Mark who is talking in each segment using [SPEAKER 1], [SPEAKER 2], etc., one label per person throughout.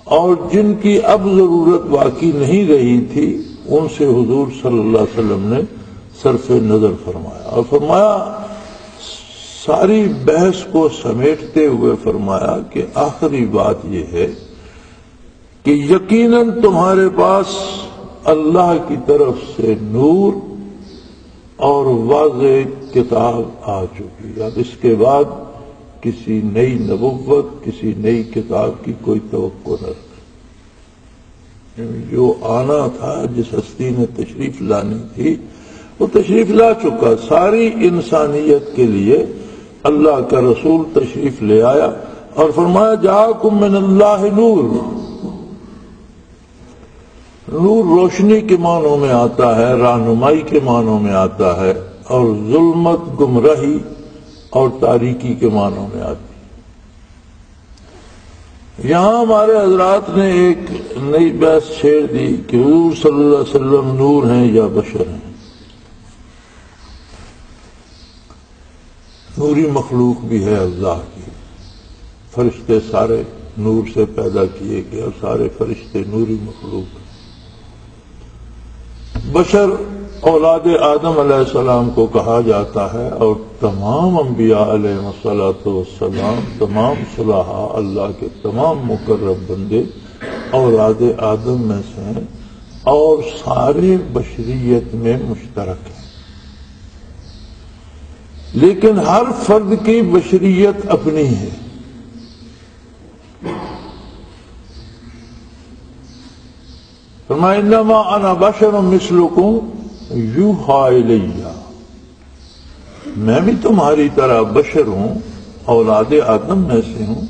[SPEAKER 1] اور جن کی اب ضرورت باقی نہیں رہی تھی ان سے حضور صلی اللہ علیہ وسلم نے صرف نظر فرمایا، اور فرمایا ساری بحث کو سمیٹتے ہوئے فرمایا کہ آخری بات یہ ہے کہ یقیناً تمہارے پاس اللہ کی طرف سے نور اور واضح کتاب آ چکی، اب اس کے بعد کسی نئی نبوت، کسی نئی کتاب کی کوئی توقع نہ رکھیں۔ جو آنا تھا، جس ہستی نے تشریف لانی تھی وہ تشریف لا چکا، ساری انسانیت کے لیے اللہ کا رسول تشریف لے آیا اور فرمایا جاءکم من اللہ نور۔ نور روشنی کے معنوں میں آتا ہے، رہنمائی کے معنوں میں آتا ہے، اور ظلمت، گمراہی اور تاریکی کے معنوں میں آتی ہے۔ یہاں ہمارے حضرات نے ایک نئی بحث چھیڑ دی کہ حضور صلی اللہ علیہ وسلم نور ہیں یا بشر ہیں۔ نوری مخلوق بھی ہے اللہ کی، فرشتے سارے نور سے پیدا کیے گئے اور سارے فرشتے نوری مخلوق ہیں۔ بشر اولاد آدم علیہ السلام کو کہا جاتا ہے، اور تمام انبیاء علیہ الصلوۃ والسلام، تمام صلحاء، اللہ کے تمام مقرب بندے اولاد آدم میں سے ہیں اور سارے بشریت میں مشترک ہیں، لیکن ہر فرد کی بشریت اپنی ہے۔ فرمایا انما انا بشر مثلکم یوحی الی، میں بھی تمہاری طرح بشر ہوں، اولاد آدم میں سے ہوں،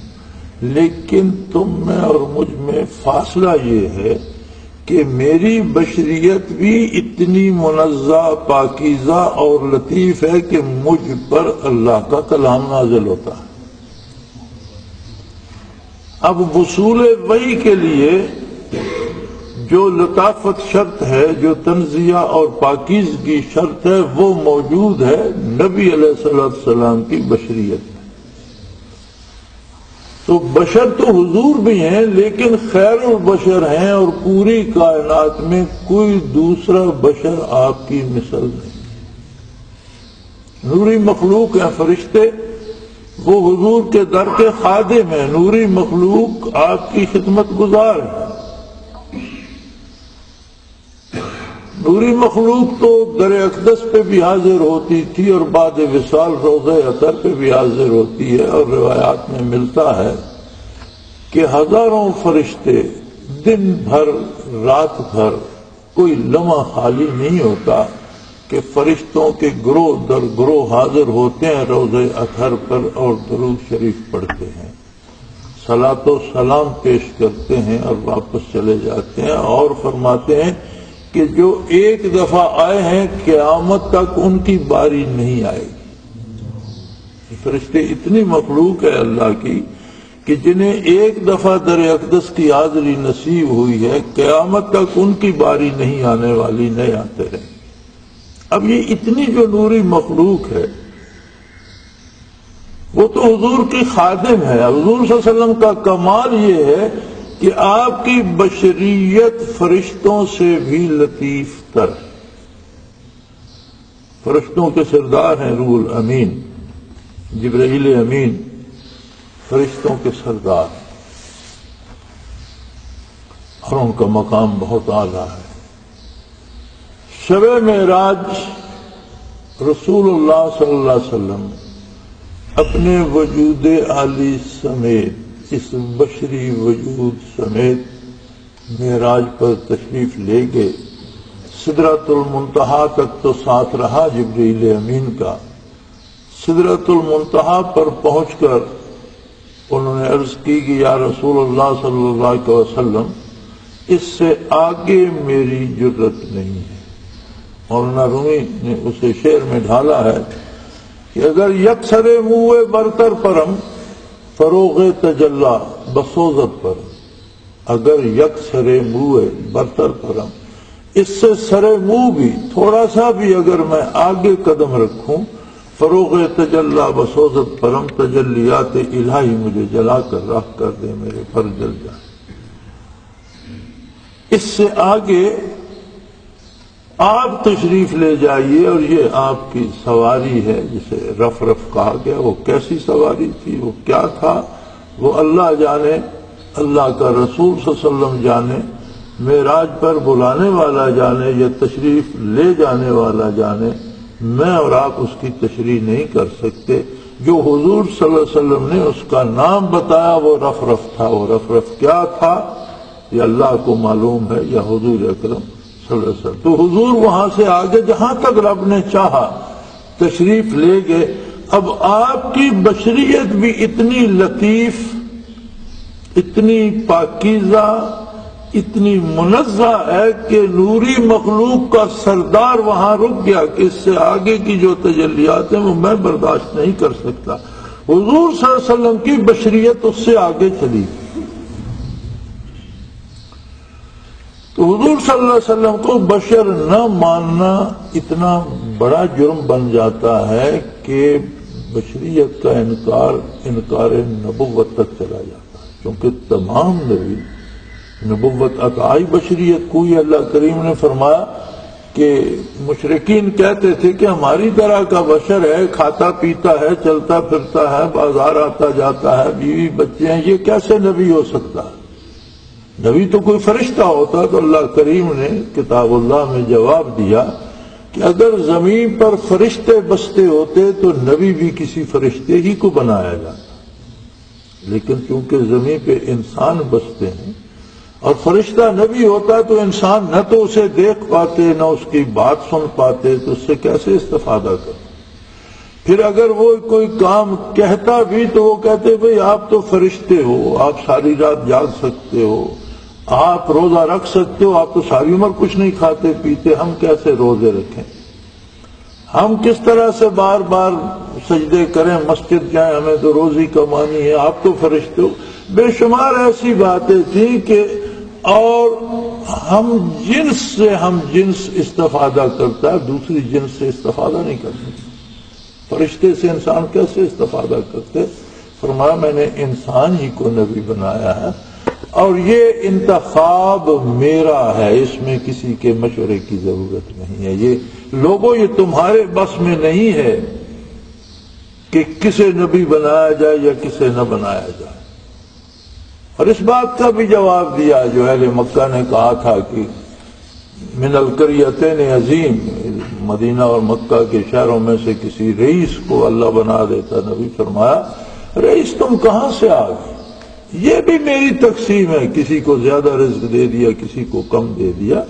[SPEAKER 1] لیکن تم میں اور مجھ میں فاصلہ یہ ہے کہ میری بشریت بھی اتنی منزہ، پاکیزہ اور لطیف ہے کہ مجھ پر اللہ کا کلام نازل ہوتا ہے۔ اب وصول وحی کے لیے جو لطافت شرط ہے، جو تنزیہ اور پاکیزگی شرط ہے، وہ موجود ہے نبی علیہ السلام کی بشریت میں۔ تو بشر تو حضور بھی ہیں، لیکن خیر البشر ہیں، اور پوری کائنات میں کوئی دوسرا بشر آپ کی مثل نہیں۔ نوری مخلوق ہیں فرشتے، وہ حضور کے در کے خادم ہیں، نوری مخلوق آپ کی خدمت گزار ہے۔ نوری مخلوق تو در اقدس پہ بھی حاضر ہوتی تھی اور بعد وصال روضہ اطہر پہ بھی حاضر ہوتی ہے، اور روایات میں ملتا ہے کہ ہزاروں فرشتے دن بھر رات بھر کوئی لمحہ خالی نہیں ہوتا کہ فرشتوں کے گروہ در گروہ حاضر ہوتے ہیں روضہ اطہر پر اور درود شریف پڑھتے ہیں، صلاۃ و سلام پیش کرتے ہیں اور واپس چلے جاتے ہیں، اور فرماتے ہیں کہ جو ایک دفعہ آئے ہیں قیامت تک ان کی باری نہیں آئے گی۔ فرشتے اتنی مخلوق ہے اللہ کی کہ جنہیں ایک دفعہ در اقدس کی حاضری نصیب ہوئی ہے، قیامت تک ان کی باری نہیں آنے والی، نہیں آتے رہیں۔ اب یہ اتنی جو نوری مخلوق ہے وہ تو حضور کی خادم ہے۔ حضور صلی اللہ علیہ وسلم کا کمال یہ ہے کہ آپ کی بشریت فرشتوں سے بھی لطیف تر ہے۔ فرشتوں کے سردار ہیں روح الامین، جبرائیل امین فرشتوں کے سردار ہیں، اور ان کا مقام بہت اعلیٰ ہے۔ شب معراج رسول اللہ صلی اللہ علیہ وسلم اپنے وجود عالی سمیت، اس بشری وجود سمیت معراج پر تشریف لے گئے۔ سدرۃ المنتہا تک تو ساتھ رہا جبرائیل امین کا۔ سدرۃ المنتہا پر پہنچ کر انہوں نے عرض کی کہ یا رسول اللہ صلی اللہ علیہ وسلم، اس سے آگے میری جرت نہیں ہے۔ مولانا رومی نے اسے شعر میں ڈھالا ہے کہ اگر یکسر منہ برتر پرم فروغ تجلا بسوزت پر، اگر یکسر منہ برتر پرم، اس سے سر منہ بھی تھوڑا سا بھی اگر میں آگے قدم رکھوں، فروغ تجلا بسوزت پرم، تجلیات الہی مجھے جلا کر راہ کر دے، میرے پر جل جائے۔ اس سے آگے آپ تشریف لے جائیے، اور یہ آپ کی سواری ہے جسے رف رف کہا گیا۔ وہ کیسی سواری تھی، وہ کیا تھا، وہ اللہ جانے، اللہ کا رسول صلی اللہ علیہ وسلم جانے، معراج پر بلانے والا جانے یا تشریف لے جانے والا جانے۔ میں اور آپ اس کی تشریح نہیں کر سکتے۔ جو حضور صلی اللہ علیہ وسلم نے اس کا نام بتایا وہ رف رف تھا۔ وہ رف رف کیا تھا یہ اللہ کو معلوم ہے، یا حضور اکرم صلی اللہ علیہ وسلم۔ تو حضور وہاں سے آگے جہاں تک رب نے چاہا تشریف لے گئے۔ اب آپ کی بشریت بھی اتنی لطیف، اتنی پاکیزہ، اتنی منزہ ہے کہ نوری مخلوق کا سردار وہاں رک گیا کہ اس سے آگے کی جو تجلیات ہیں وہ میں برداشت نہیں کر سکتا۔ حضور صلی اللہ علیہ وسلم کی بشریت اس سے آگے چلی۔ تو حضور صلی اللہ علیہ وسلم کو بشر نہ ماننا اتنا بڑا جرم بن جاتا ہے کہ بشریت کا انکار نبوت تک چلا جاتا ہے، کیونکہ تمام نبی نبوت عطائی بشریت کو ہی اللہ کریم نے فرمایا کہ مشرکین کہتے تھے کہ ہماری طرح کا بشر ہے، کھاتا پیتا ہے، چلتا پھرتا ہے، بازار آتا جاتا ہے، بیوی بچے ہیں، یہ کیسے نبی ہو سکتا ہے؟ نبی تو کوئی فرشتہ ہوتا۔ تو اللہ کریم نے کتاب اللہ میں جواب دیا کہ اگر زمین پر فرشتے بستے ہوتے تو نبی بھی کسی فرشتے ہی کو بنایا جاتا، لیکن چونکہ زمین پہ انسان بستے ہیں اور فرشتہ نبی ہوتا تو انسان نہ تو اسے دیکھ پاتے نہ اس کی بات سن پاتے، تو اس سے کیسے استفادہ کرتے؟ پھر اگر وہ کوئی کام کہتا بھی تو وہ کہتے بھئی آپ تو فرشتے ہو، آپ ساری رات جاگ سکتے ہو، آپ روزہ رکھ سکتے ہو، آپ تو ساری عمر کچھ نہیں کھاتے پیتے، ہم کیسے روزے رکھیں؟ ہم کس طرح سے بار بار سجدے کریں، مسجد جائیں، ہمیں تو روزی کمانی ہے، آپ تو فرشتے ہو۔ بے شمار ایسی باتیں تھیں کہ اور ہم جنس استفادہ کرتا ہے، دوسری جنس سے استفادہ نہیں کر سکتے۔ فرشتے سے انسان کیسے استفادہ کرتے؟ فرمایا میں نے انسان ہی کو نبی بنایا ہے، اور یہ انتخاب میرا ہے، اس میں کسی کے مشورے کی ضرورت نہیں ہے۔ یہ لوگوں یہ تمہارے بس میں نہیں ہے کہ کسے نبی بنایا جائے یا کسے نہ بنایا جائے۔ اور اس بات کا بھی جواب دیا جو اہل مکہ نے کہا تھا کہ من القریتین عظیم، مدینہ اور مکہ کے شہروں میں سے کسی رئیس کو اللہ بنا دیتا، نبی فرمایا رئیس تم کہاں سے آ گئے؟ یہ بھی میری تقسیم ہے، کسی کو زیادہ رزق دے دیا، کسی کو کم دے دیا،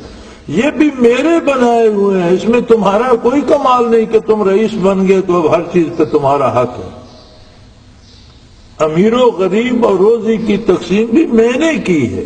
[SPEAKER 1] یہ بھی میرے بنائے ہوئے ہیں، اس میں تمہارا کوئی کمال نہیں کہ تم رئیس بن گئے تو اب ہر چیز پہ تمہارا حق ہے۔ امیر و غریب اور روزی کی تقسیم بھی میں نے کی ہے۔